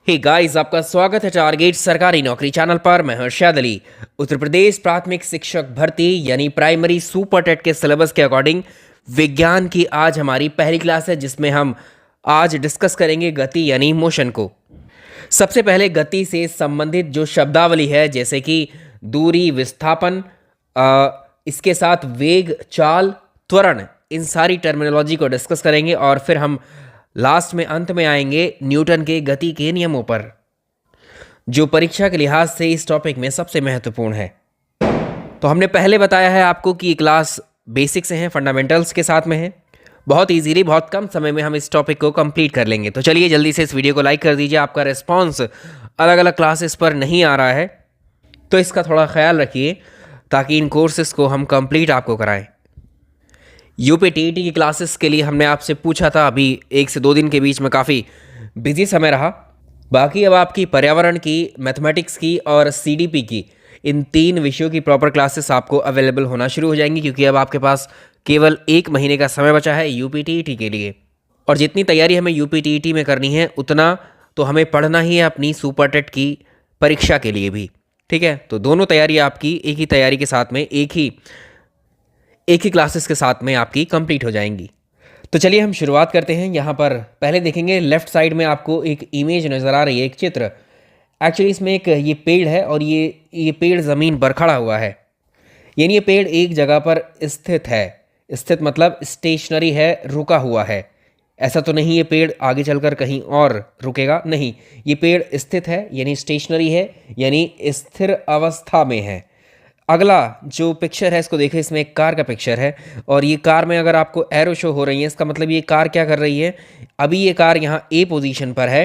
Hey guys, आपका स्वागत है टारगेट सरकारी नौकरी चैनल पर। मैं हर्षद अली। उत्तर प्रदेश प्राथमिक शिक्षक भर्ती यानी प्राइमरी सुपर टेट के सिलेबस के अकॉर्डिंग विज्ञान की आज हमारी पहली क्लास है, जिसमें हम आज डिस्कस करेंगे गति यानी मोशन को। सबसे पहले गति से संबंधित जो शब्दावली है, जैसे कि दूरी, विस्थापन, इसके साथ वेग, चाल, त्वरण, इन सारी टर्मिनोलॉजी को डिस्कस करेंगे और फिर हम लास्ट में अंत में आएंगे न्यूटन के गति के नियमों पर, जो परीक्षा के लिहाज से इस टॉपिक में सबसे महत्वपूर्ण है। तो हमने पहले बताया है आपको कि ये क्लास बेसिक से हैं, फंडामेंटल्स के साथ में है। बहुत इजीली, बहुत कम समय में हम इस टॉपिक को कंप्लीट कर लेंगे। तो चलिए जल्दी से इस वीडियो को लाइक कर दीजिए। आपका रिस्पॉन्स अलग अलग क्लासेस पर नहीं आ रहा है, तो इसका थोड़ा ख्याल रखिए ताकि इन कोर्सेज को हम कंप्लीट आपको कराएं। यूपीटीईटी की क्लासेस के लिए हमने आपसे पूछा था, अभी 1 से 2 दिन के बीच में काफ़ी बिजी समय रहा। बाकी अब आपकी पर्यावरण की, मैथमेटिक्स की और सीडीपी की, इन 3 विषयों की प्रॉपर क्लासेस आपको अवेलेबल होना शुरू हो जाएंगी, क्योंकि अब आपके पास केवल 1 महीने का समय बचा है यूपीटीईटी के लिए। और जितनी तैयारी हमें यूपीटीईटी में करनी है, उतना तो हमें पढ़ना ही है अपनी सुपर टेट की परीक्षा के लिए भी। ठीक है, तो दोनों तैयारी आपकी एक ही तैयारी के साथ में, एक ही क्लासेस के साथ में आपकी कंप्लीट हो जाएंगी। तो चलिए हम शुरुआत करते हैं। यहाँ पर पहले देखेंगे, लेफ्ट साइड में आपको एक इमेज नज़र आ रही है, एक चित्र। एक्चुअली इसमें एक ये पेड़ है और ये पेड़ ज़मीन पर खड़ा हुआ है, यानी ये पेड़ एक जगह पर स्थित है। स्थित मतलब स्टेशनरी है, रुका हुआ है। ऐसा तो नहीं ये पेड़ आगे चलकर कहीं और रुकेगा, नहीं, ये पेड़ स्थित है यानी स्टेशनरी है, यानी स्थिर अवस्था में है। अगला जो पिक्चर है इसको देखिए, इसमें एक कार का पिक्चर है और ये कार में अगर आपको एरो शो हो रही है, इसका मतलब ये कार क्या कर रही है, अभी ये कार यहाँ ए पोजीशन पर है,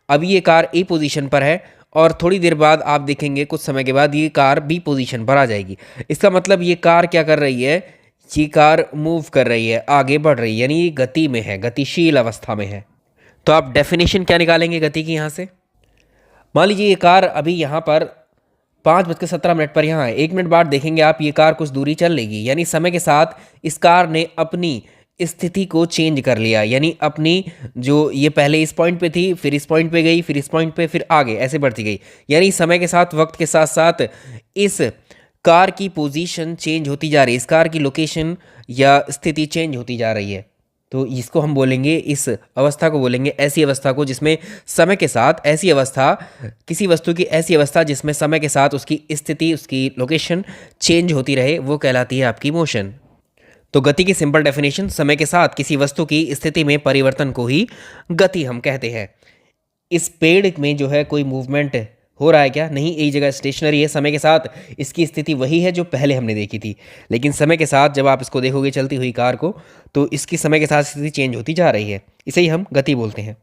अभी ये कार ए पोजीशन पर है और थोड़ी देर बाद आप देखेंगे, कुछ समय के बाद ये कार बी पोजीशन पर आ जाएगी। इसका मतलब ये कार क्या कर रही है, ये कार मूव कर रही है, आगे बढ़ रही है, यानी ये गति में है, गतिशील अवस्था में है। तो आप डेफिनेशन क्या निकालेंगे गति की यहाँ से? मान लीजिए ये कार अभी यहाँ पर 5:17 पर यहाँ है, 1 मिनट बाद देखेंगे आप ये कार कुछ दूरी चल लेगी, यानी समय के साथ इस कार ने अपनी स्थिति को चेंज कर लिया, यानी अपनी जो ये पहले इस पॉइंट पे थी, फिर इस पॉइंट पे गई, फिर इस पॉइंट पे, फिर आगे ऐसे बढ़ती गई, यानी समय के साथ, वक्त के साथ साथ इस कार की पोजीशन चेंज होती जा रही है, इस कार की लोकेशन या स्थिति चेंज होती जा रही है। तो इसको हम बोलेंगे, इस अवस्था को बोलेंगे ऐसी अवस्था को जिसमें समय के साथ ऐसी अवस्था, किसी वस्तु की ऐसी अवस्था जिसमें समय के साथ उसकी स्थिति, उसकी लोकेशन चेंज होती रहे, वो कहलाती है आपकी मोशन। तो गति की सिंपल डेफिनेशन, समय के साथ किसी वस्तु की स्थिति में परिवर्तन को ही गति हम कहते हैं। इस पेड़ में जो है कोई मूवमेंट हो रहा है क्या? नहीं, एक जगह स्टेशनरी है। समय के साथ इसकी स्थिति वही है जो पहले हमने देखी थी, लेकिन समय के साथ जब आप इसको देखोगे चलती हुई कार को, तो इसकी समय के साथ स्थिति चेंज होती जा रही है। इसे ही हम गति बोलते हैं।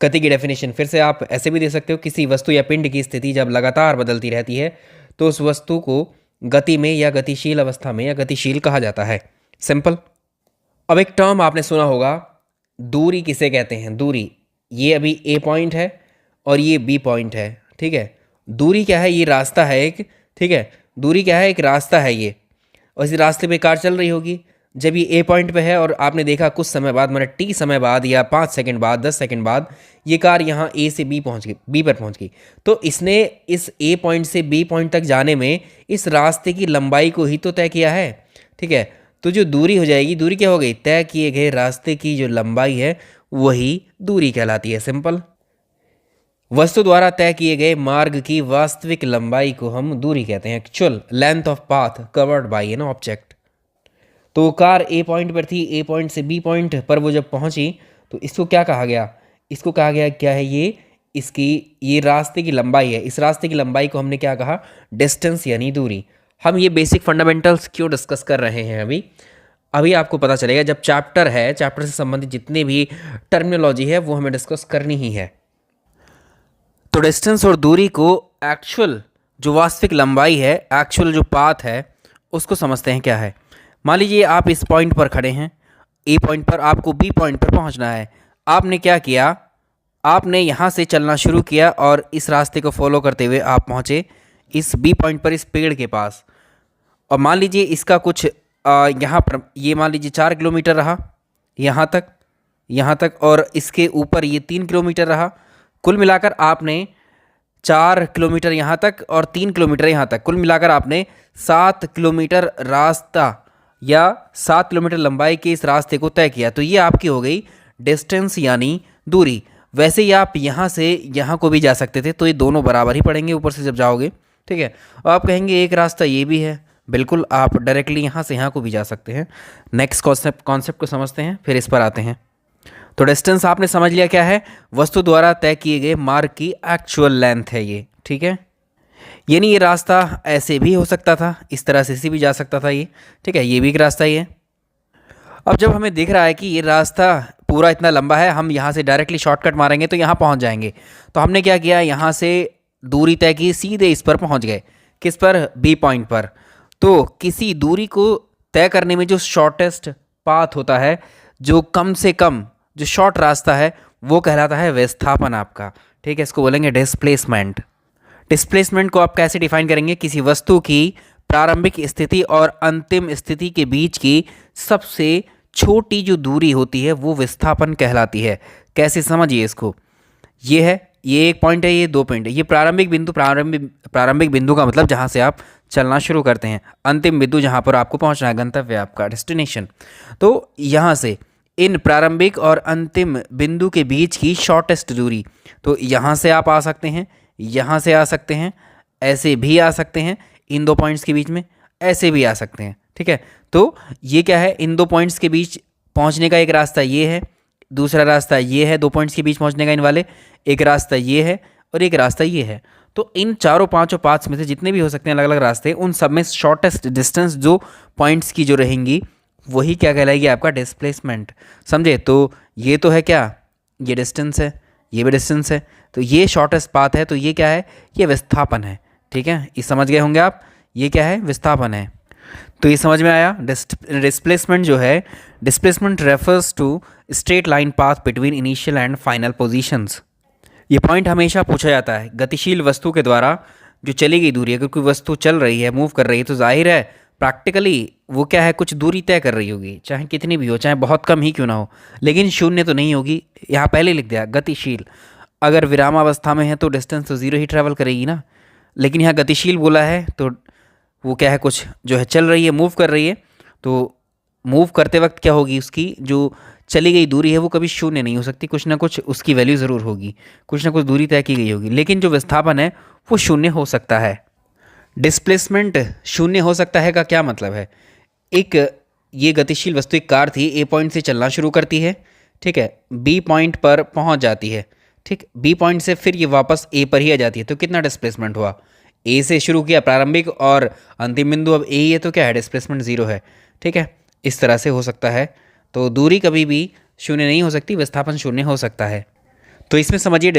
गति की डेफिनेशन फिर से आप ऐसे भी दे सकते हो, किसी वस्तु या पिंड की स्थिति जब लगातार बदलती रहती है तो उस वस्तु को गति में या गतिशील अवस्था में या गतिशील कहा जाता है। सिंपल। अब एक टर्म आपने सुना होगा, दूरी किसे कहते हैं? दूरी, ये अभी ए पॉइंट है और ये बी पॉइंट है। ठीक है, दूरी क्या है? ये रास्ता है एक। ठीक है, दूरी क्या है? एक रास्ता है ये, और इस रास्ते पे कार चल रही होगी। जब ये ए पॉइंट पे है और आपने देखा कुछ समय बाद, मतलब टी समय बाद या 5 सेकंड बाद, 10 सेकंड बाद, ये कार यहाँ ए से बी पहुँच गई, बी पर पहुँच गई, तो इसने इस ए पॉइंट से बी पॉइंट तक जाने में इस रास्ते की लंबाई को ही तो तय किया है। ठीक है, तो जो दूरी हो जाएगी, दूरी क्या हो गई? तय किए गए रास्ते की जो लंबाई है वही दूरी कहलाती है। सिंपल। वस्तु द्वारा तय किए गए मार्ग की वास्तविक लंबाई को हम दूरी कहते हैं, actual length of path covered by an object. तो कार ए पॉइंट पर थी, ए पॉइंट से बी पॉइंट पर वो जब पहुंची तो इसको क्या कहा गया? इसको कहा गया क्या है? ये रास्ते की लंबाई है। इस रास्ते की लंबाई को हमने क्या कहा? डिस्टेंस यानी दूरी। हम ये बेसिक फंडामेंटल्स क्यों डिस्कस कर रहे हैं अभी आपको पता चलेगा जब चैप्टर है, चैप्टर से संबंधित जितने भी टर्मिनोलॉजी है वो हमें डिस्कस करनी ही है। तो डिस्टेंस और दूरी को, एक्चुअल जो वास्तविक लंबाई है, एक्चुअल जो पाथ है, उसको समझते हैं क्या है। मान लीजिए आप इस पॉइंट पर खड़े हैं, ए पॉइंट पर, आपको बी पॉइंट पर पहुंचना है। आपने क्या किया? आपने यहाँ से चलना शुरू किया और इस रास्ते को फॉलो करते हुए आप पहुँचे इस बी पॉइंट पर, इस पेड़ के पास। और मान लीजिए इसका कुछ यहाँ पर, ये मान लीजिए 4 किलोमीटर रहा यहाँ तक, और इसके ऊपर ये 3 किलोमीटर रहा। कुल मिलाकर आपने 4 किलोमीटर यहाँ तक और 3 किलोमीटर यहाँ तक, कुल मिलाकर आपने 7 किलोमीटर रास्ता या 7 किलोमीटर लंबाई के इस रास्ते को तय किया। तो ये आपकी हो गई डिस्टेंस यानी दूरी। वैसे ही आप यहाँ से यहाँ को भी जा सकते थे, तो ये दोनों बराबर ही पड़ेंगे ऊपर से जब जाओगे, ठीक है। और आप कहेंगे एक रास्ता ये भी है, बिल्कुल आप डायरेक्टली यहाँ से यहाँ को भी जा सकते हैं। नेक्स्ट कॉन्सेप्ट को समझते हैं, फिर इस पर आते हैं। तो डिस्टेंस आपने समझ लिया क्या है, वस्तु द्वारा तय किए गए मार्ग की एक्चुअल लेंथ है ये, ठीक है। यानी ये रास्ता ऐसे भी हो सकता था, इस तरह से भी जा सकता था ये, ठीक है, ये भी एक रास्ता ही है। अब जब हमें दिख रहा है कि ये रास्ता पूरा इतना लंबा है, हम यहाँ से डायरेक्टली शॉर्टकट मारेंगे तो यहाँ पहुँच जाएंगे, तो हमने क्या किया, यहाँ से दूरी तय की, सीधे इस पर पहुँच गए। किस पर? बी पॉइंट पर। तो किसी दूरी को तय करने में जो शॉर्टेस्ट पाथ होता है, जो कम से कम जो शॉर्ट रास्ता है, वो कहलाता है विस्थापन आपका, ठीक है। इसको बोलेंगे डिस्प्लेसमेंट। डिस्प्लेसमेंट को आप कैसे डिफाइन करेंगे? किसी वस्तु की प्रारंभिक स्थिति और अंतिम स्थिति के बीच की सबसे छोटी जो दूरी होती है वो विस्थापन कहलाती है। कैसे समझिए इसको, ये है, ये एक पॉइंट है, ये 2 पॉइंट है। ये प्रारंभिक बिंदु का मतलब जहाँ से आप चलना शुरू करते हैं, अंतिम बिंदु जहाँ पर आपको पहुँचना है, गंतव्य आपका डेस्टिनेशन। तो यहाँ से इन प्रारंभिक और अंतिम बिंदु के बीच की शॉर्टेस्ट दूरी, तो यहाँ से आप आ सकते हैं, यहाँ से आ सकते हैं, ऐसे भी आ सकते हैं, इन 2 पॉइंट्स के बीच में ऐसे भी आ सकते हैं, ठीक है। तो ये क्या है, इन 2 पॉइंट्स के बीच पहुँचने का एक रास्ता ये है, दूसरा रास्ता ये है, 2 पॉइंट्स के बीच पहुँचने का इन वाले, एक रास्ता ये है और एक रास्ता ये है। तो इन चारों पाँचों पाथ्स में से जितने भी हो सकते हैं अलग अलग रास्ते, उन सब में शॉर्टेस्ट डिस्टेंस जो पॉइंट्स की जो रहेंगी वही क्या कहलाएगी, आपका डिस्प्लेसमेंट। समझे? तो ये तो है क्या, ये डिस्टेंस है, ये भी डिस्टेंस है, तो ये शॉर्टेस्ट पाथ है, तो ये क्या है, ये विस्थापन है, ठीक है। ये समझ गए होंगे आप, ये क्या है, विस्थापन है। तो ये समझ में आया। डिस्प्लेसमेंट जो है, displacement refers to straight line path between initial and final positions. ये पॉइंट हमेशा पूछा जाता है। गतिशील वस्तु के द्वारा जो चली गई दूरी, अगर कोई वस्तु चल रही है, मूव कर रही है, तो जाहिर है प्रैक्टिकली वो क्या है, कुछ दूरी तय कर रही होगी, चाहे कितनी भी हो, चाहे बहुत कम ही क्यों ना हो, लेकिन शून्य तो नहीं होगी। यहाँ पहले लिख दिया गतिशील, अगर विरामावस्था में है तो डिस्टेंस तो 0 ही ट्रैवल करेगी ना, लेकिन यहाँ गतिशील बोला है तो वो क्या है, कुछ जो है चल रही है, मूव कर रही है, तो मूव करते वक्त क्या होगी, उसकी जो चली गई दूरी है वो कभी शून्य नहीं हो सकती, कुछ ना कुछ उसकी वैल्यू ज़रूर होगी, कुछ ना कुछ दूरी तय की गई होगी। लेकिन जो विस्थापन है वो शून्य हो सकता है। डिस्प्लेसमेंट शून्य हो सकता है का क्या मतलब है, एक ये गतिशील वस्तु, एक कार थी, ए पॉइंट से चलना शुरू करती है, ठीक है, बी पॉइंट पर पहुंच जाती है, ठीक, बी पॉइंट से फिर ये वापस ए पर ही आ जाती है, तो कितना डिस्प्लेसमेंट हुआ, ए से शुरू किया प्रारंभिक और अंतिम बिंदु अब ए ही है, तो क्या है, डिस्प्लेसमेंट 0 है, ठीक है। इस तरह से हो सकता है। तो दूरी कभी भी शून्य नहीं हो सकती, विस्थापन शून्य हो सकता है। तो इसमें समझिए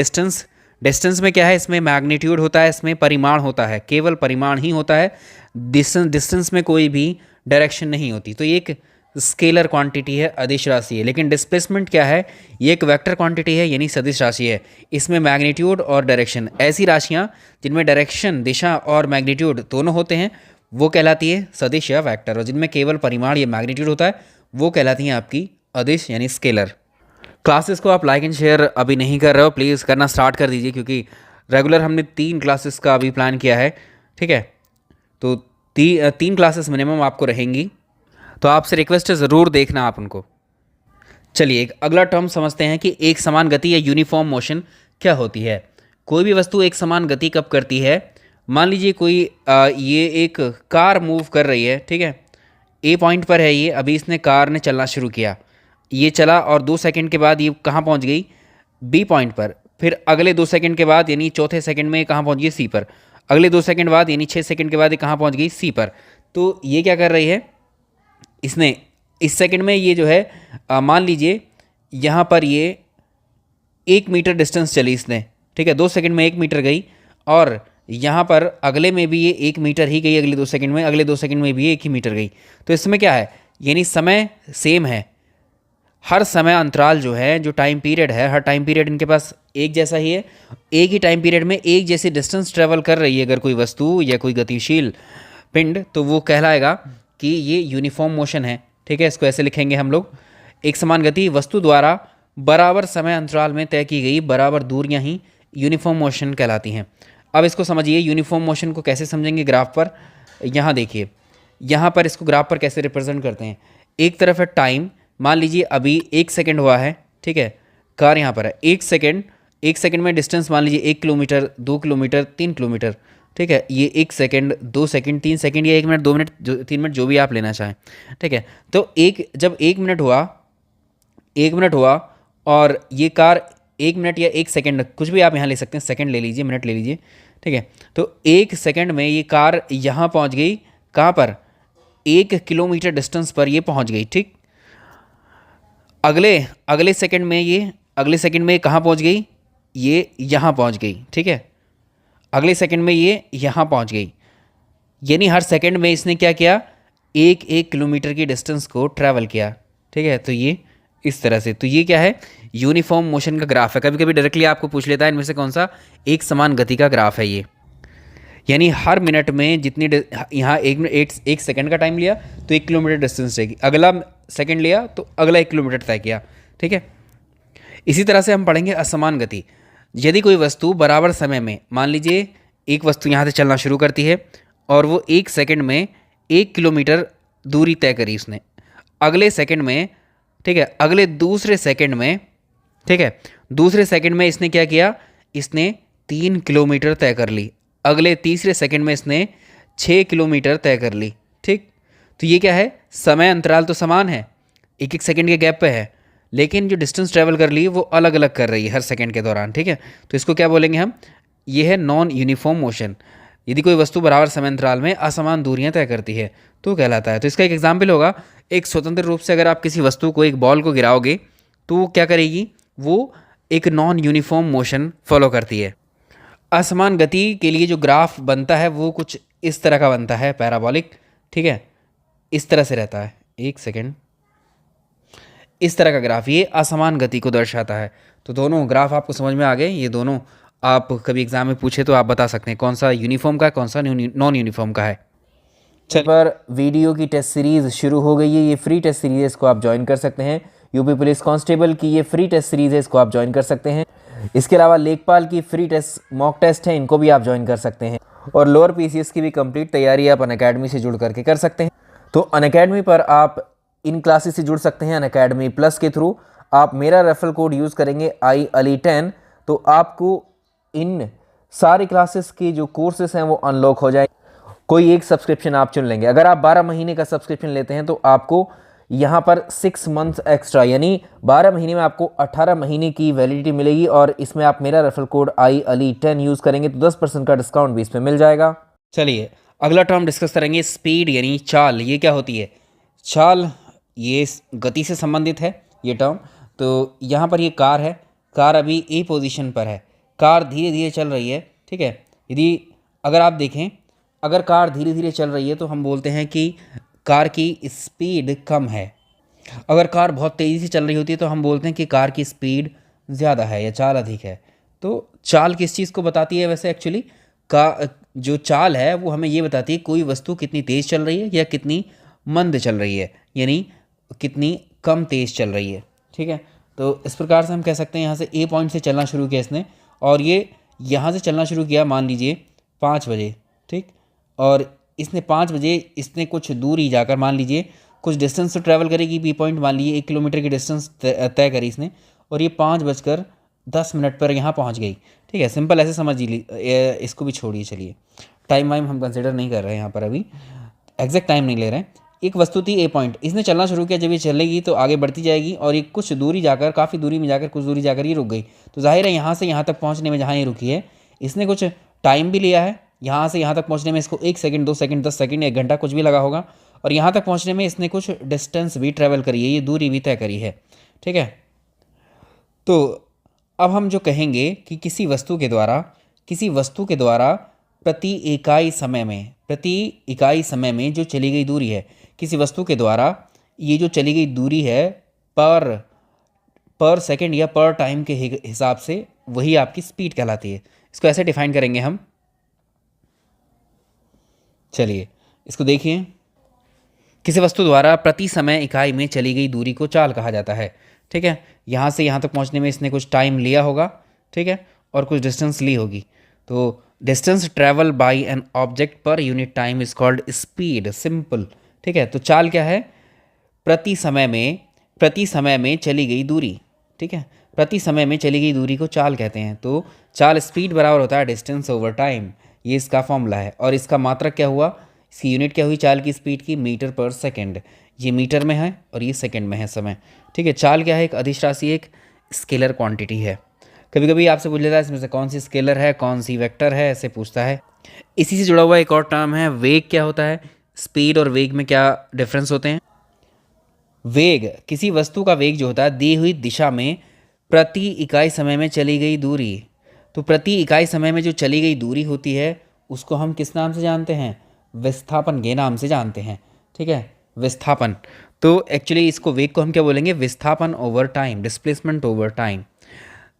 डिस्टेंस में क्या है, इसमें मैग्नीट्यूड होता है, इसमें परिमाण होता है, केवल परिमाण ही होता है। डिस्टेंस में कोई भी डायरेक्शन नहीं होती, तो ये एक स्केलर क्वांटिटी है, अदिश राशि है। लेकिन डिस्प्लेसमेंट क्या है, ये एक वेक्टर क्वांटिटी है, यानी सदिश राशि है। इसमें मैग्नीट्यूड और डायरेक्शन, ऐसी राशियाँ जिनमें डायरेक्शन, दिशा और मैग्नीट्यूड दोनों होते हैं, वो कहलाती है सदिश या वेक्टर, और जिनमें केवल परिमाण या मैग्नीट्यूड होता है वो कहलाती हैं आपकी अदिश यानी स्केलर। क्लासेस को आप लाइक एंड शेयर अभी नहीं कर रहे हो, प्लीज़ करना स्टार्ट कर दीजिए, क्योंकि रेगुलर हमने 3 क्लासेस का अभी प्लान किया है, ठीक है। तो 3 क्लासेस मिनिमम आपको रहेंगी, तो आपसे रिक्वेस्ट है ज़रूर देखना आप उनको। चलिए एक अगला टर्म समझते हैं कि एक समान गति या यूनिफॉर्म मोशन क्या होती है। कोई भी वस्तु एक समान गति कब करती है, मान लीजिए कोई ये एक कार मूव कर रही है, ठीक है, ए पॉइंट पर है ये, अभी इसने कार ने चलना शुरू किया, ये चला और 2 सेकंड के बाद ये कहाँ पहुँच गई, बी पॉइंट पर। फिर अगले 2 सेकंड के बाद यानी चौथे सेकंड में ये कहाँ पहुँच गई, सी पर। अगले 2 सेकंड बाद यानी 6 सेकंड के बाद ये कहाँ पहुँच गई, सी पर। तो ये क्या कर रही है, इसने इस सेकंड में ये जो है मान लीजिए यहाँ पर ये 1 मीटर डिस्टेंस चली इसने, ठीक है, 2 सेकंड में 1 मीटर गई, और यहाँ पर अगले में भी ये 1 मीटर ही गई, अगले 2 सेकंड में, अगले 2 सेकंड में भी 1 ही मीटर गई। तो इसमें क्या है, यानी समय सेम है, हर समय अंतराल जो है, जो टाइम पीरियड है, हर टाइम पीरियड इनके पास एक जैसा ही है, एक ही टाइम पीरियड में एक जैसी डिस्टेंस ट्रेवल कर रही है अगर कोई वस्तु या कोई गतिशील पिंड, तो वो कहलाएगा कि ये यूनिफॉर्म मोशन है, ठीक है। इसको ऐसे लिखेंगे हम लोग, एक समान गति वस्तु द्वारा बराबर समय अंतराल में तय की गई बराबर दूरियां ही यूनिफॉर्म मोशन कहलाती हैं। अब इसको समझिए, यूनिफॉर्म मोशन को कैसे समझेंगे ग्राफ पर। यहाँ देखिए, यहाँ पर इसको ग्राफ पर कैसे रिप्रेजेंट करते हैं। एक तरफ है टाइम, मान लीजिए अभी 1 सेकेंड हुआ है, ठीक है, कार यहाँ पर है। 1 सेकेंड में डिस्टेंस मान लीजिए 1 किलोमीटर, 2 किलोमीटर, 3 किलोमीटर, ठीक है। ये 1 सेकेंड, 2 सेकेंड, 3 सेकेंड या 1 मिनट, 2 मिनट, 3 मिनट, जो भी आप लेना चाहें, ठीक है। तो जब 1 मिनट हुआ और ये कार 1 मिनट या 1 सेकेंड, कुछ भी आप यहाँ ले सकते हैं, सेकेंड ले लीजिए, मिनट ले लीजिए, ठीक है। तो 1 सेकेंड में ये कार यहाँ पहुँच गई, कहाँ पर, 1 किलोमीटर डिस्टेंस पर ये पहुँच गई, ठीक। अगले सेकंड में कहाँ पहुँच गई, ये यहाँ पहुँच गई, ठीक है। अगले सेकंड में ये यहाँ पहुँच गई, यानी हर सेकंड में इसने क्या किया, 1 किलोमीटर की डिस्टेंस को ट्रैवल किया, ठीक है। तो ये इस तरह से, तो ये क्या है, यूनिफॉर्म मोशन का ग्राफ है। कभी कभी डायरेक्टली आपको पूछ लेता है इनमें से कौन सा एक समान गति का ग्राफ है ये, यानी हर मिनट में जितनी यहाँ 1 सेकंड का टाइम लिया तो 1 किलोमीटर डिस्टेंस रहेगी, अगला सेकंड लिया तो अगला 1 किलोमीटर तय किया, ठीक है। इसी तरह से हम पढ़ेंगे असमान गति। यदि कोई वस्तु बराबर समय में, मान लीजिए एक वस्तु यहाँ से चलना शुरू करती है और वो 1 सेकंड में 1 किलोमीटर दूरी तय करी उसने, अगले सेकंड में, ठीक है, अगले दूसरे सेकंड में, ठीक है, दूसरे सेकंड में इसने क्या किया, इसने 3 किलोमीटर तय कर ली, अगले तीसरे सेकंड में इसने 6 किलोमीटर तय कर ली, ठीक। तो ये क्या है, समय अंतराल तो समान है, 1 1 सेकंड के गैप पे है, लेकिन जो डिस्टेंस ट्रैवल कर रही है वो अलग अलग कर रही है हर सेकंड के दौरान, ठीक है। तो इसको क्या बोलेंगे हम, ये है नॉन यूनिफॉर्म मोशन। यदि कोई वस्तु बराबर समय अंतराल में असमान दूरियां तय करती है तो कहलाता है। तो इसका एक एग्जाम्पल होगा, एक स्वतंत्र रूप से अगर आप किसी वस्तु को, एक बॉल को गिराओगे तो क्या करेगी, वो एक नॉन यूनिफॉर्म मोशन फॉलो करती है। असमान गति के लिए जो ग्राफ बनता है वो कुछ इस तरह का बनता है, पैराबोलिक, ठीक है, इस तरह से रहता है। 1 सेकेंड, इस तरह का ग्राफ, ये असमान गति को दर्शाता है। तो दोनों ग्राफ आपको समझ में आ गए, ये दोनों आप कभी एग्जाम में पूछे तो आप बता सकते हैं कौन सा यूनिफॉर्म का है, कौन सा नॉन यूनिफॉर्म का है। चलिए, पर वीडियो की टेस्ट सीरीज़ शुरू हो गई है, ये फ्री टेस्ट सीरीज़ है, इसको आप ज्वाइन कर सकते हैं। यूपी पुलिस कांस्टेबल की ये फ्री टेस्ट सीरीज़ है, इसको आप ज्वाइन कर सकते हैं। इसके अलावा लेखपाल की फ्री टेस्ट मॉक टेस्ट है, इनको भी आप ज्वाइन कर सकते हैं। और लोअर पीसीएस की भी कंप्लीट तैयारी आप अनअकैडमी से जुड़ करके कर सकते हैं। तो अनअकैडमी पर आप इन क्लासेस से जुड़ सकते हैं। अनअकैडमी प्लस के थ्रू आप मेरा रेफरल कोड यूज़ करेंगे IALI10, तो आपको इन सारी क्लासेस की जो कोर्सेस हैं वो अनलॉक हो जाए। कोई एक सब्सक्रिप्शन आप चुन लेंगे। अगर आप 12 महीने का सब्सक्रिप्शन लेते हैं तो आपको यहाँ पर 6 मंथ एक्स्ट्रा, यानी 12 महीने में आपको 18 महीने की वैलिडिटी मिलेगी। और इसमें आप मेरा रेफरल कोड IALI10 यूज़ करेंगे तो 10% का डिस्काउंट भी इसमें मिल जाएगा। चलिए, अगला टर्म डिस्कस करेंगे, स्पीड यानी चाल। ये क्या होती है, चाल, ये गति से संबंधित है ये टर्म। तो यहाँ पर ये कार है, कार अभी A पोजीशन पर है, कार धीरे धीरे चल रही है, ठीक है। यदि अगर आप देखें, अगर कार धीरे धीरे चल रही है तो हम बोलते हैं कि कार की स्पीड कम है। अगर कार बहुत तेज़ी से चल रही होती है तो हम बोलते हैं कि कार की स्पीड ज़्यादा है या चाल अधिक है। तो चाल किस चीज़ को बताती है वैसे एक्चुअली, का जो चाल है वो हमें ये बताती है कोई वस्तु कितनी तेज़ चल रही है या कितनी मंद चल रही है, यानी कितनी कम तेज़ चल रही है, ठीक है। तो इस प्रकार से हम कह सकते हैं यहाँ से A पॉइंट से चलना शुरू किया इसने, और ये यहाँ से चलना शुरू किया मान लीजिए 5 बजे, ठीक। और इसने 5 बजे इसने कुछ दूरी जाकर, मान लीजिए कुछ डिस्टेंस तो ट्रैवल करेगी B पॉइंट, मान लीजिए 1 किलोमीटर की डिस्टेंस तय करी इसने, और ये 5:10 पर यहाँ पहुँच गई, ठीक है। सिंपल ऐसे समझ लीजिए, इसको भी छोड़िए, चलिए टाइम वाइम हम कंसिडर नहीं कर रहे हैं यहाँ पर, अभी एग्जैक्ट टाइम नहीं ले रहे हैं। एक वस्तु थी A पॉइंट, इसने चलना शुरू किया, जब ये चलेगी तो आगे बढ़ती जाएगी और ये कुछ दूरी जाकर, काफ़ी दूरी में जाकर, कुछ दूरी जाकर ये रुक गई। तो जाहिर है यहाँ से यहाँ तक पहुँचने में, जहाँ ये रुकी है, इसने कुछ टाइम भी लिया है। यहाँ से यहाँ तक पहुँचने में इसको 1 सेकंड, 2 सेकंड, 10 सेकंड, 1 घंटा कुछ भी लगा होगा। और यहाँ तक पहुँचने में इसने कुछ डिस्टेंस भी ट्रैवल करी है, ये दूरी भी तय करी है, ठीक है। तो अब हम जो कहेंगे कि किसी वस्तु के द्वारा प्रति इकाई समय में जो चली गई दूरी है, किसी वस्तु के द्वारा ये जो चली गई दूरी है पर सेकंड या पर टाइम के हिसाब से, वही आपकी स्पीड कहलाती है। इसको ऐसे डिफाइन करेंगे हम। चलिए इसको देखिए, किसी वस्तु द्वारा प्रति समय इकाई में चली गई दूरी को चाल कहा जाता है, ठीक है। यहाँ से यहाँ तक पहुँचने में इसने कुछ टाइम लिया होगा, ठीक है, और कुछ डिस्टेंस ली होगी। तो distance travel by an object per unit time is called speed, simple. ठीक है, तो चाल क्या है? प्रति समय में चली गई दूरी। ठीक है, प्रति समय में चली गई दूरी को चाल कहते हैं। तो चाल स्पीड बराबर होता है डिस्टेंस ओवर टाइम, ये इसका फॉर्मूला है। और इसका मात्रक क्या हुआ, इसकी यूनिट क्या हुई चाल की स्पीड की? मीटर पर सेकेंड। ये मीटर में है और ये सेकेंड में है समय। ठीक है, चाल क्या है? एक अदिश राशि, एक स्केलर क्वांटिटी है। कभी कभी आपसे पूछ लेता है इसमें से कौन सी स्केलर है, कौन सी वेक्टर है, ऐसे पूछता है। इसी से जुड़ा हुआ एक और टर्म है वेग। क्या होता है? स्पीड और वेग में क्या डिफरेंस होते हैं? वेग, किसी वस्तु का वेग जो होता है दी हुई दिशा में प्रति इकाई समय में चली गई दूरी। तो प्रति इकाई समय में जो चली गई दूरी होती है उसको हम किस नाम से जानते हैं? विस्थापन के नाम से जानते हैं। ठीक है, विस्थापन। तो एक्चुअली इसको वेग को हम क्या बोलेंगे? विस्थापन over time, displacement over time.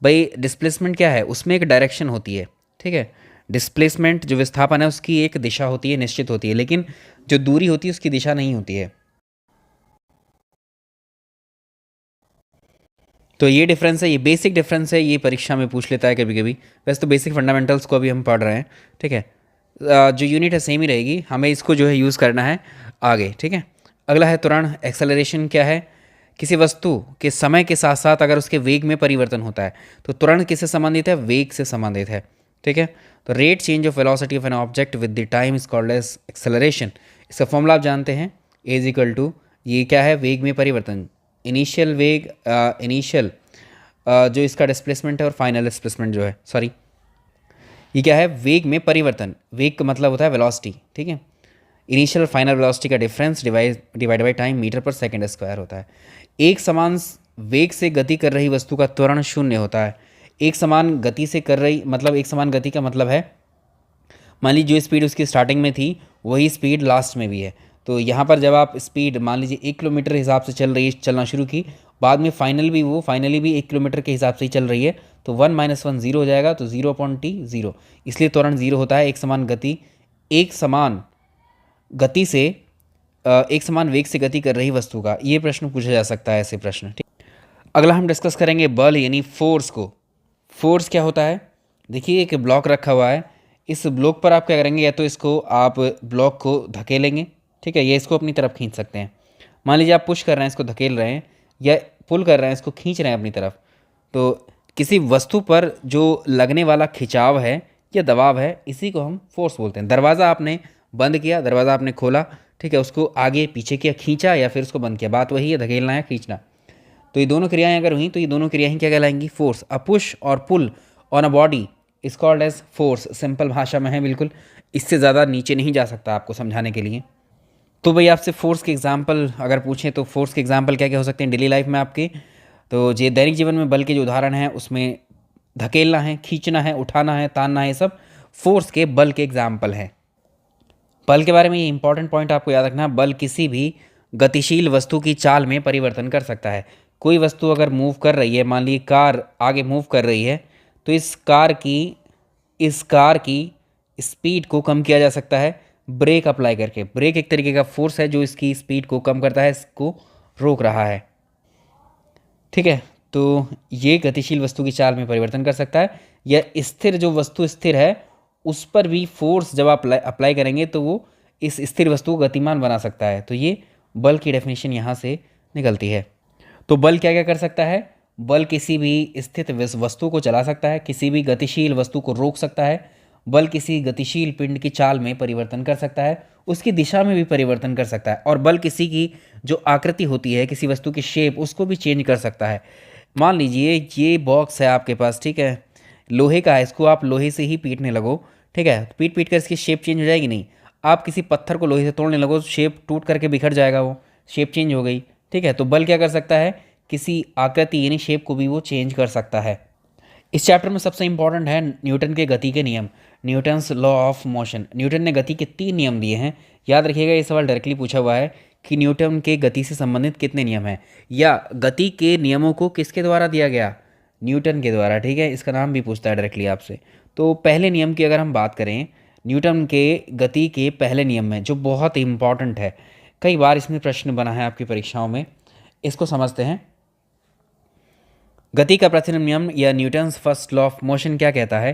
भाई डिस्प्लेसमेंट क्या है? उसमें एक डायरेक्शन होती है। ठीक है, डिस्प्लेसमेंट जो विस्थापन है उसकी एक दिशा होती है, निश्चित होती है, लेकिन जो दूरी होती है उसकी दिशा नहीं होती है। तो ये डिफरेंस है, ये बेसिक डिफरेंस है, ये परीक्षा में पूछ लेता है कभी कभी। वैसे तो बेसिक फंडामेंटल्स को अभी हम पढ़ रहे हैं। ठीक है, जो यूनिट है सेम ही रहेगी, हमें इसको जो है यूज़ करना है आगे। ठीक है, अगला है त्वरण। एक्सेलरेशन क्या है? किसी वस्तु के समय के साथ साथ अगर उसके वेग में परिवर्तन होता है तो त्वरण किससे संबंधित है? वेग से संबंधित है। ठीक है, तो rate change of velocity of an object with the time is called as acceleration. इसका फॉर्मूला आप जानते हैं, एज इक्वल टू, ये क्या है? वेग में परिवर्तन, इनिशियल वेग, इनिशियल जो इसका डिस्प्लेसमेंट है और फाइनल डिस्प्लेसमेंट जो है, सॉरी, ये क्या है? वेग में परिवर्तन। वेग का मतलब होता है वेलोसिटी। ठीक है, इनिशियल और फाइनल वेलोसिटी का difference divide by time metre per second square होता है। एक समान वेग से गति कर रही वस्तु का त्वरण शून्य होता है। एक समान गति से कर रही, मतलब एक समान गति का मतलब है, मान लीजिए जो स्पीड उसकी स्टार्टिंग में थी वही स्पीड लास्ट में भी है। तो यहाँ पर जब आप स्पीड मान लीजिए 1 किलोमीटर के हिसाब से चलना शुरू की, बाद में फाइनली भी 1 किलोमीटर के हिसाब से ही चल रही है, तो 1 - 1 0 हो जाएगा, तो 0/t 0। इसलिए त्वरण 0 होता है। एक समान गति से एक समान वेग से गति कर रही वस्तु का, ये प्रश्न पूछा जा सकता है, ऐसे प्रश्न। ठीक, अगला हम डिस्कस करेंगे बल यानी फोर्स को। फोर्स क्या होता है? देखिए एक ब्लॉक रखा हुआ है, इस ब्लॉक पर आप क्या करेंगे? या तो इसको आप ब्लॉक को धकेलेंगे, ठीक है, या इसको अपनी तरफ खींच सकते हैं। मान लीजिए आप पुश कर रहे हैं, इसको धकेल रहे हैं, या पुल कर रहे हैं, इसको खींच रहे हैं अपनी तरफ। तो किसी वस्तु पर जो लगने वाला खिंचाव है या दबाव है, इसी को हम फोर्स बोलते हैं। दरवाज़ा आपने बंद किया, दरवाज़ा आपने खोला, ठीक है, उसको आगे पीछे किया, खींचा, या फिर उसको बंद किया, बात वही है, धकेलना या खींचना। तो ये दोनों क्रियाएं अगर हुई तो ये दोनों क्रियाएं क्या कहलाएंगी? फोर्स। अ पुश और pull on a body is called as force. Simple भाषा में है बिल्कुल, इससे ज़्यादा नीचे नहीं जा सकता आपको समझाने के लिए। तो भाई आपसे फोर्स के एग्जाम्पल अगर पूछें तो फोर्स के एग्जाम्पल क्या क्या हो सकते हैं डेली लाइफ में आपके? तो ये दैनिक जीवन में बल के जो उदाहरण हैं उसमें धकेलना है, खींचना है, उठाना है, तानना है, ये सब फोर्स के, बल के एग्जाम्पल हैं। बल के बारे में ये इंपॉर्टेंट पॉइंट आपको याद रखना, बल किसी भी गतिशील वस्तु की चाल में परिवर्तन कर सकता है। कोई वस्तु अगर मूव कर रही है, मान लीजिए कार आगे मूव कर रही है, तो इस कार की स्पीड को कम किया जा सकता है ब्रेक अप्लाई करके। ब्रेक एक तरीके का फोर्स है जो इसकी स्पीड को कम करता है, इसको रोक रहा है। ठीक है, तो ये गतिशील वस्तु की चाल में परिवर्तन कर सकता है। या स्थिर, जो वस्तु स्थिर है उस पर भी फोर्स जब आप अप्लाई करेंगे तो वो इस स्थिर वस्तु को गतिमान बना सकता है। तो ये बल की डेफिनेशन यहाँ से निकलती है। तो बल क्या क्या कर सकता है? बल किसी भी स्थित वस्तु को चला सकता है, किसी भी गतिशील वस्तु को रोक सकता है, बल किसी गतिशील पिंड की चाल में परिवर्तन कर सकता है, उसकी दिशा में भी परिवर्तन कर सकता है, और बल किसी की जो आकृति होती है, किसी वस्तु की शेप, उसको भी चेंज कर सकता है। मान लीजिए ये बॉक्स है आपके पास, ठीक है, लोहे का है, इसको आप लोहे से ही पीटने लगो, ठीक है, पीट पीट कर इसकी शेप चेंज हो जाएगी? नहीं। आप किसी पत्थर को लोहे से तोड़ने लगो, शेप टूट करके बिखर जाएगा, वो शेप चेंज हो गई। ठीक है, तो बल क्या कर सकता है? किसी आकृति यानी शेप को भी वो चेंज कर सकता है। इस चैप्टर में सबसे इंपॉर्टेंट है न्यूटन के गति के नियम, Newton's law of motion. Newton ने गति के 3 नियम दिए हैं। याद रखिएगा, ये सवाल डायरेक्टली पूछा हुआ है कि न्यूटन के गति से संबंधित कितने नियम हैं, या गति के नियमों को किसके द्वारा दिया गया? न्यूटन के द्वारा। ठीक है, इसका नाम भी पूछता है डायरेक्टली आपसे। तो पहले नियम की अगर हम बात करें, न्यूटन के गति के पहले नियम में जो बहुत इंपॉर्टेंट है, कई बार इसमें प्रश्न बना है आपकी परीक्षाओं में, इसको समझते हैं। गति का प्रथम नियम या Newton's first law of motion क्या कहता है?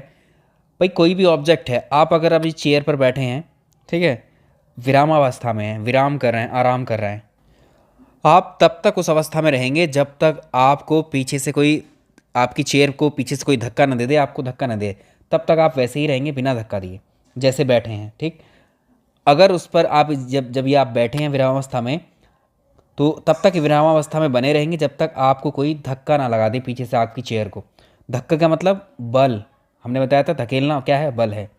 भाई कोई भी ऑब्जेक्ट है, आप अगर अभी चेयर पर बैठे हैं, ठीक है, विरामावस्था में हैं, विराम कर रहे हैं, आराम कर रहे हैं, आप तब तक उस अवस्था में रहेंगे जब तक आपको पीछे से कोई, आपकी चेयर को पीछे से कोई धक्का न दे दे, आपको धक्का न दे, तब तक आप वैसे ही रहेंगे बिना धक्का दिए जैसे बैठे हैं। ठीक, अगर उस पर आप जब जब ये आप बैठे हैं विरामावस्था में, तो तब तक विरामावस्था में बने रहेंगे जब तक आपको कोई धक्का ना लगा दे पीछे से आपकी चेयर को। धक्का का मतलब बल, हमने बताया था धकेलना क्या है, बल है।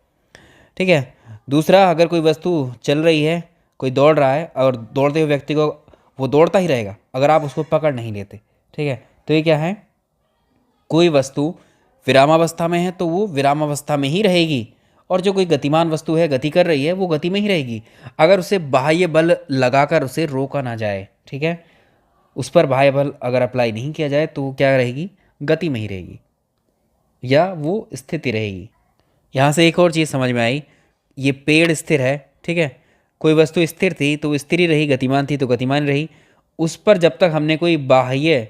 ठीक है। दूसरा, अगर कोई वस्तु चल रही है, कोई दौड़ रहा है और दौड़ते हुए व्यक्ति को, वो दौड़ता ही रहेगा अगर आप उसको पकड़ नहीं लेते। ठीक है, तो ये क्या है, कोई वस्तु विरामावस्था में है तो वो विरामावस्था में ही रहेगी, और जो कोई गतिमान वस्तु है, गति कर रही है, वो गति में ही रहेगी अगर उसे बाह्य बल लगाकर उसे रोका ना जाए। ठीक है, उस पर बाह्य बल अगर अप्लाई नहीं किया जाए तो वो क्या रहेगी, गति में ही रहेगी या वो स्थिति रहेगी। यहाँ से एक और चीज़ समझ में आई, ये पेड़ स्थिर है, ठीक है, कोई वस्तु स्थिर थी तो वो स्थिर ही रही, गतिमान थी तो गतिमान रही, उस पर जब तक हमने कोई बाह्य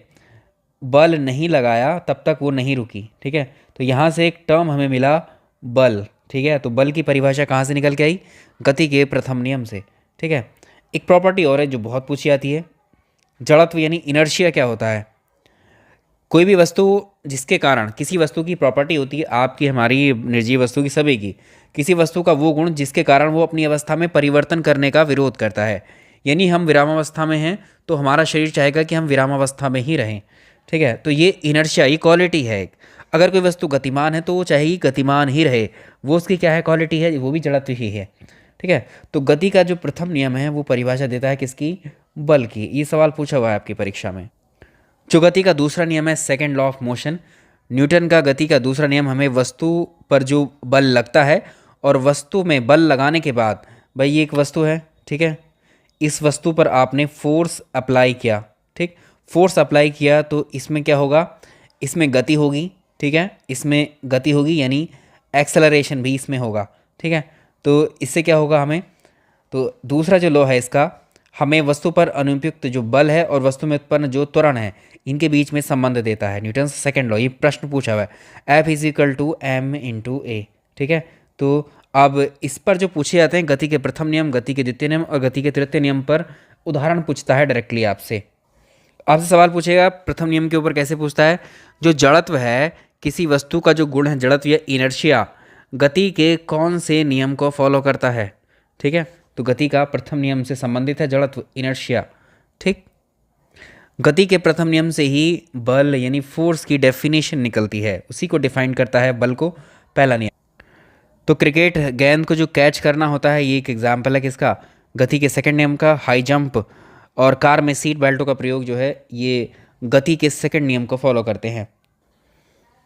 बल नहीं लगाया तब तक वो नहीं रुकी। ठीक है, तो यहाँ से एक टर्म हमें मिला बल। ठीक है, तो बल की परिभाषा कहाँ से निकल के आई, गति के प्रथम नियम से। ठीक है, एक प्रॉपर्टी और है जो बहुत पूछी जाती है, जड़त्व यानी इनर्शिया क्या होता है? कोई भी वस्तु जिसके कारण, किसी वस्तु की प्रॉपर्टी होती है, आपकी, हमारी, निर्जीव वस्तु की, सभी की, किसी वस्तु का वो गुण जिसके कारण वो अपनी अवस्था में परिवर्तन करने का विरोध करता है। यानी हम विरामावस्था में हैं तो हमारा शरीर चाहेगा कि हम विरामावस्था में ही रहें। ठीक है, तो ये इनर्शिया, ये क्वालिटी है एक। अगर कोई वस्तु गतिमान है तो वो चाहे गतिमान ही रहे, वो उसकी क्या है, क्वालिटी है, वो भी जड़त्व ही है। ठीक है, तो गति का जो प्रथम नियम है वो परिभाषा देता है किसकी, बल की। ये सवाल पूछा हुआ है आपकी परीक्षा में। जो गति का दूसरा नियम है, second law of motion, Newton का गति का दूसरा नियम हमें वस्तु पर जो बल लगता है और वस्तु में बल लगाने के बाद, भाई ये एक वस्तु है, ठीक है, इस वस्तु पर आपने फोर्स अप्लाई किया, ठीक, फोर्स अप्लाई किया तो इसमें क्या होगा, इसमें गति होगी। ठीक है, इसमें गति होगी यानी एक्सेलरेशन भी इसमें होगा। ठीक है, तो इससे क्या होगा हमें, तो दूसरा जो लॉ है इसका, हमें वस्तु पर अनुपयुक्त जो बल है और वस्तु में उत्पन्न जो त्वरण है, इनके बीच में संबंध देता है। न्यूटन सेकंड लॉ, ये प्रश्न पूछा हुआ है, F is equal to M into A. ठीक है, तो अब इस पर जो पूछे जाते हैं, गति के प्रथम नियम, गति के द्वितीय नियम और गति के तृतीय नियम पर उदाहरण पूछता है डायरेक्टली आपसे। आपसे सवाल पूछेगा प्रथम नियम के ऊपर, कैसे पूछता है, जो जड़त्व है, किसी वस्तु का जो गुण है जड़त्व या इनर्शिया, गति के कौन से नियम को फॉलो करता है? ठीक है, तो गति का प्रथम नियम से संबंधित है जड़त्व, इनर्शिया। ठीक, गति के प्रथम नियम से ही बल यानी फोर्स की डेफिनेशन निकलती है, उसी को डिफाइन करता है बल को, पहला नियम। तो क्रिकेट गेंद को जो कैच करना होता है, ये एक एग्जाम्पल है किसका, गति के सेकंड नियम का। हाई जंप और कार में सीट बेल्टों का प्रयोग जो है, ये गति के सेकंड नियम को फॉलो करते हैं।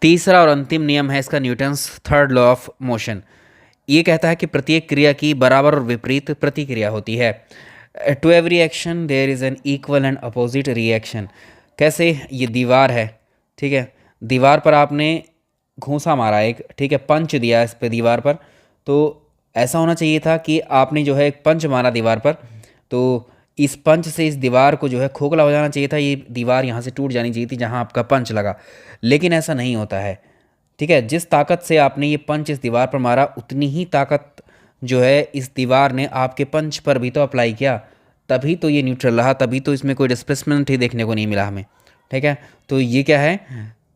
तीसरा और अंतिम नियम है इसका, Newton's third law of motion. ये कहता है कि प्रत्येक क्रिया की बराबर और विपरीत प्रतिक्रिया होती है। To every action there is an equal and opposite reaction. कैसे, ये दीवार है, ठीक है, दीवार पर आपने घूंसा मारा एक, ठीक है, पंच दिया इस पे दीवार पर, तो ऐसा होना चाहिए था कि आपने जो है एक पंच मारा दीवार पर, तो इस पंच से इस दीवार को जो है खोखला हो जाना चाहिए था, ये दीवार यहाँ से टूट जानी चाहिए थी जहाँ आपका पंच लगा, लेकिन ऐसा नहीं होता है। ठीक है, जिस ताकत से आपने ये पंच इस दीवार पर मारा, उतनी ही ताकत जो है इस दीवार ने आपके पंच पर भी तो अप्लाई किया, तभी तो ये न्यूट्रल रहा, तभी तो इसमें कोई डिस्प्लेसमेंट ही देखने को नहीं मिला हमें। ठीक है, तो ये क्या है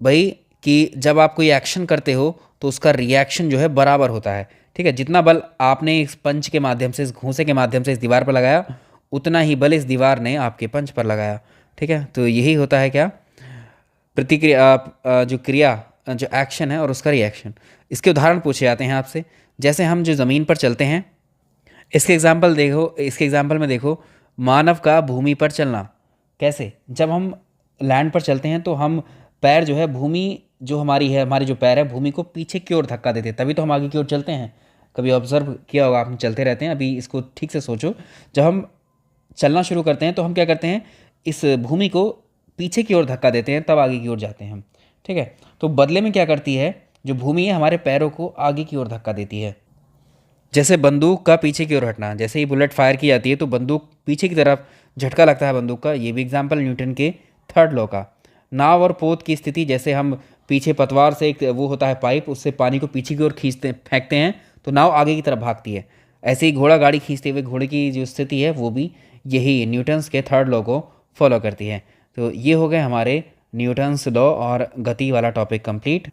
भाई, कि जब आप कोई एक्शन करते हो तो उसका रिएक्शन जो है बराबर होता है। ठीक है, जितना बल आपने इस पंच के माध्यम से, इस घूंसे के माध्यम से इस दीवार पर लगाया, उतना ही बल इस दीवार ने आपके पंच पर लगाया। ठीक है, तो यही होता है क्या, प्रतिक्रिया, जो क्रिया, जो एक्शन है और उसका रिएक्शन। इसके उदाहरण पूछे जाते हैं आपसे, जैसे हम जो ज़मीन पर चलते हैं, इसके एग्जाम्पल देखो, इसके एग्जाम्पल में देखो, मानव का भूमि पर चलना। कैसे, जब हम लैंड पर चलते हैं तो हम पैर जो है, भूमि जो हमारी है, हमारे जो पैर है, भूमि को पीछे की ओर धक्का देते हैं, तभी तो हम आगे की ओर चलते हैं। कभी ऑब्जर्व किया होगा, हम चलते रहते हैं, अभी इसको ठीक से सोचो, जब हम चलना शुरू करते हैं तो हम क्या करते हैं, इस भूमि को पीछे की ओर धक्का देते हैं, तब आगे की ओर जाते हैं हम। ठीक है, तो बदले में क्या करती है, जो भूमि है हमारे पैरों को आगे की ओर धक्का देती है। जैसे बंदूक का पीछे की ओर हटना, जैसे ही बुलेट फायर की जाती है तो बंदूक पीछे की तरफ झटका लगता है बंदूक का, ये भी एग्जाम्पल न्यूटन के थर्ड लॉ का। नाव और पोत की स्थिति, जैसे हम पीछे पतवार से एक वो होता है पाइप, उससे पानी को पीछे की ओर खींचते फेंकते हैं तो नाव आगे की तरफ भागती है। ऐसे ही घोड़ा गाड़ी खींचते हुए घोड़े की जो स्थिति है वो भी यही न्यूटन्स के थर्ड लॉ को फॉलो करती है। तो ये हो गए हमारे न्यूटन्स लॉ और गति वाला टॉपिक कंप्लीट।